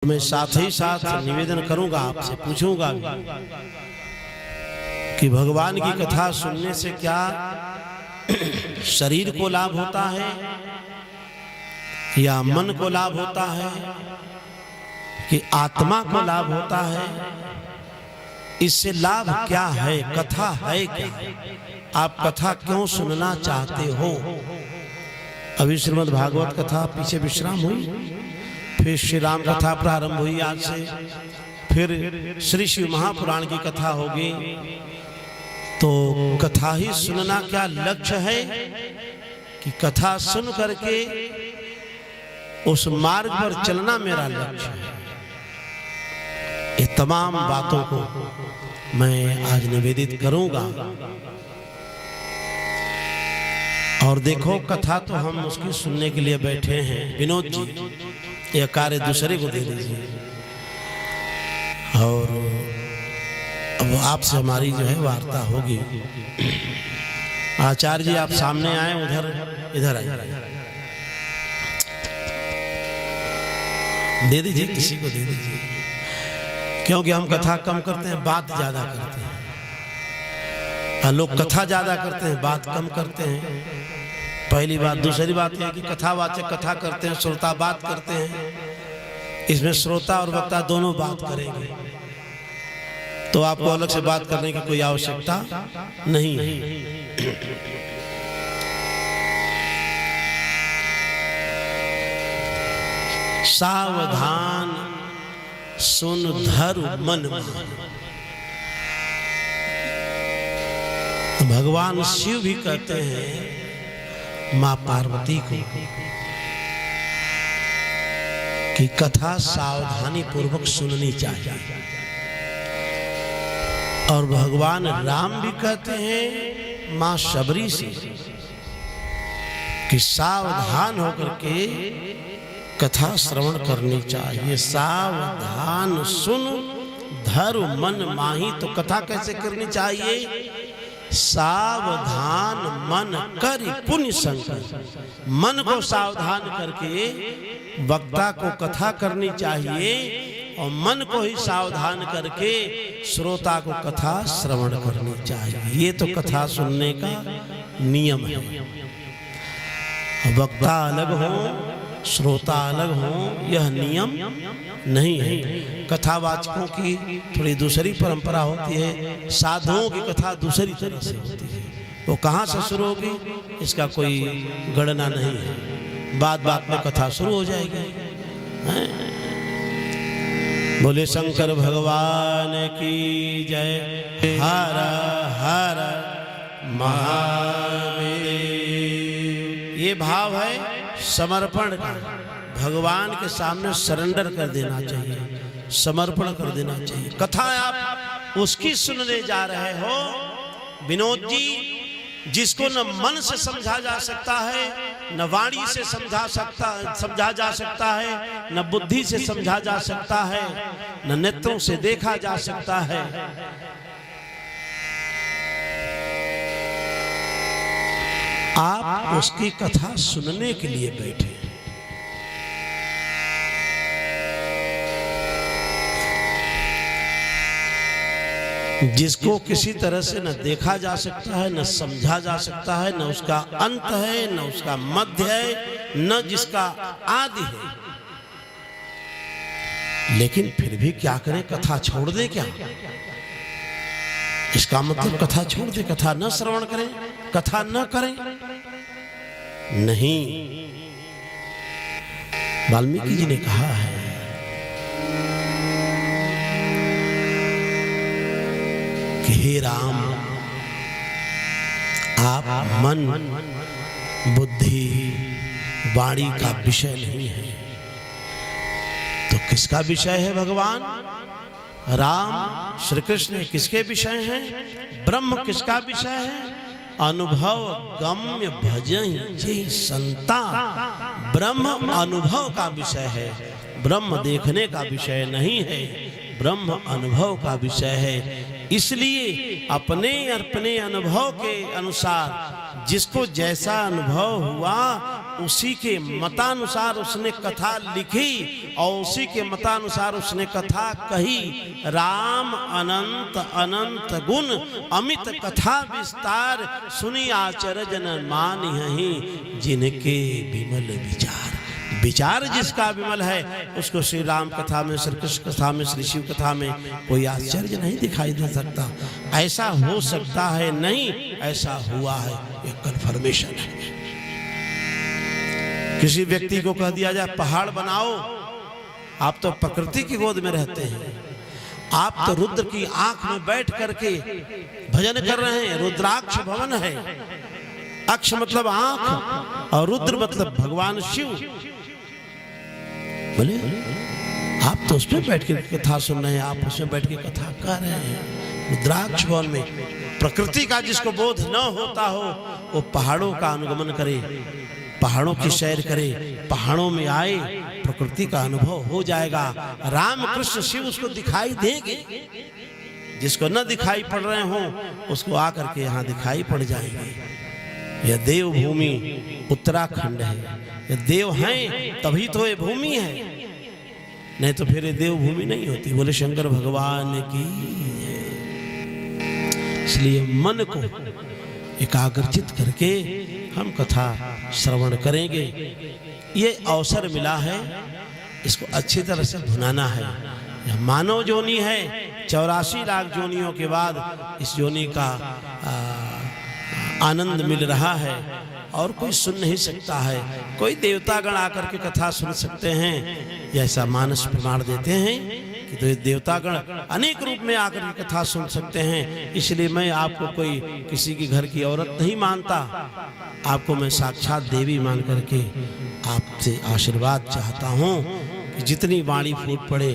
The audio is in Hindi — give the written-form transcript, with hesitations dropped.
मैं साथ ही साथ निवेदन करूंगा, आपसे पूछूंगा कि भगवान की कथा सुनने से क्या शरीर को लाभ होता है या मन को लाभ होता है कि आत्मा को लाभ होता है? इससे लाभ क्या है? कथा है क्या? आप कथा क्यों सुनना चाहते हो? अभी श्रीमद् भागवत कथा पीछे विश्राम हुई, फिर श्री राम कथा प्रारंभ हुई आज से, फिर श्री शिव महापुराण की कथा होगी। तो कथा ही सुनना क्या लक्ष्य है कि कथा सुन करके उस मार्ग पर चलना मेरा लक्ष्य है? ये तमाम बातों को मैं आज निवेदित करूंगा। और देखो, कथा तो हम उसकी सुनने के लिए बैठे हैं। विनोद जी, यह कार्य दूसरे को दे दीजिए। और अब आपसे हमारी जो है वार्ता होगी। आचार्य जी, आप सामने आए, उधर इधर आइए, दे दीजिए, किसी को दे दीजिए, क्योंकि हम कथा कम करते हैं, बात ज्यादा करते हैं। लोग कथा ज्यादा करते हैं, बात कम करते हैं। पहली बात। दूसरी बात यह कि कथावाचक कथा करते हैं, श्रोता बात करते हैं। इसमें श्रोता और वक्ता दोनों बात करेंगे, तो आपको अलग से बात करने की कोई आवश्यकता नहीं है। सावधान सुन धरु मन मान। भगवान शिव भी कहते हैं मां पार्वती को कि कथा सावधानी पूर्वक सुननी चाहिए। और भगवान राम भी कहते हैं मां शबरी से कि सावधान होकर के कथा श्रवण करनी चाहिए। सावधान सुन धरु मन माही। तो कथा कैसे करनी चाहिए? सावधान मन करि पुण्य संकल्प। मन को सावधान करके वक्ता को कथा करनी चाहिए, और मन को ही सावधान करके श्रोता को कथा श्रवण करनी चाहिए। ये तो कथा सुनने का नियम है। वक्ता अलग हो, श्रोता अलग हो, यह नियम नहीं है। कथावाचकों की थोड़ी दूसरी परंपरा होती है, साधुओं की कथा दूसरी तरह से होती है। वो कहाँ से शुरू होगी इसका कोई गणना नहीं है। बात बात में कथा शुरू हो जाएगी। बोले शंकर भगवान की जय। हर हर महादेव। ये भाव है समर्पण का। भगवान के सामने सरेंडर कर देना चाहिए, समर्पण कर देना चाहिए। कथा आप उसकी सुनने जा रहे हो, विनोद जी, जिसको न मन से समझा जा सकता है, न वाणी से समझा जा सकता है, न बुद्धि से समझा जा सकता है, न नेत्रों से देखा जा सकता है। आप उसकी कथा सुनने के लिए बैठे। जिसको किसी तरह से न देखा जा सकता है, न समझा जा सकता है, न उसका अंत है, न उसका मध्य है, न जिसका आदि है। लेकिन फिर भी क्या करें? कथा छोड़ दे क्या? इसका मतलब कथा छोड़ दे, कथा न श्रवण करें, कथा न करें? नहीं। वाल्मीकि जी ने कहा है कि हे राम, आप मन, बुद्धि, वाणी का विषय नहीं है। तो किसका विषय है भगवान? राम श्री कृष्ण किसके विषय हैं? ब्रह्म किसका विषय है? अनुभव गम्य भजन जे संता। ब्रह्म अनुभव का विषय है, ब्रह्म देखने का विषय नहीं है, ब्रह्म अनुभव का विषय है। इसलिए अपने अपने अनुभव के अनुसार जिसको जैसा अनुभव हुआ उसी के मतानुसार उसने कथा लिखी और उसी के मतानुसार उसने कथा कही। राम अनंत अनंत गुण अमित कथा विस्तार, सुनी आचर जन मानिहि जिनके विमल विचार। विचार जिसका विमल है उसको श्री राम कथा में, श्री कृष्ण कथा में, श्री शिव कथा में कोई आश्चर्य नहीं दिखाई दे सकता। ऐसा हो सकता है नहीं, ऐसा हुआ है, ये कन्फर्मेशन है। किसी व्यक्ति को कह दिया जाए पहाड़ बनाओ, आप तो प्रकृति की गोद में रहते हैं, आप तो रुद्र की आंख में बैठ करके भजन कर रहे हैं। रुद्राक्ष भवन है, अक्ष मतलब आंख और रुद्र मतलब भगवान शिव। बोले आप तो उसमें बैठ के कथा सुन रहे हैं, आप उसमें बैठ के कथा कर रहे हैं। रुद्राक्ष भवन में प्रकृति का जिसको बोध न होता हो वो पहाड़ों का अनुगमन करे, पहाड़ों की सैर करे, पहाड़ों में आए, प्रकृति का अनुभव हो जाएगा। राम कृष्ण शिव उसको दिखाई देंगे। जिसको न दिखाई पड़ रहे हो उसको आकर के यहाँ दिखाई पड़ जाएंगे। यह देवभूमि उत्तराखंड है, ये देव हैं तभी तो ये भूमि है, नहीं तो फिर ये देवभूमि नहीं होती। बोले शंकर भगवान की। इसलिए मन को एकाग्रचित करके हम कथा श्रवण करेंगे। ये अवसर मिला है, इसको अच्छी तरह से भुनाना है। यह मानव जोनी है, 84 लाख जोनियों के बाद इस जोनी का आनंद मिल रहा है और कोई सुन नहीं सकता है। कोई देवतागण आकर के कथा सुन सकते हैं, ऐसा मानस प्रमाण देते हैं कि तो देवतागण अनेक रूप में आकर के कथा सुन सकते हैं। इसलिए मैं आपको कोई किसी की घर की औरत नहीं मानता, आपको मैं साक्षात देवी मान करके आपसे आशीर्वाद चाहता हूँ कि जितनी वाणी फूट पड़े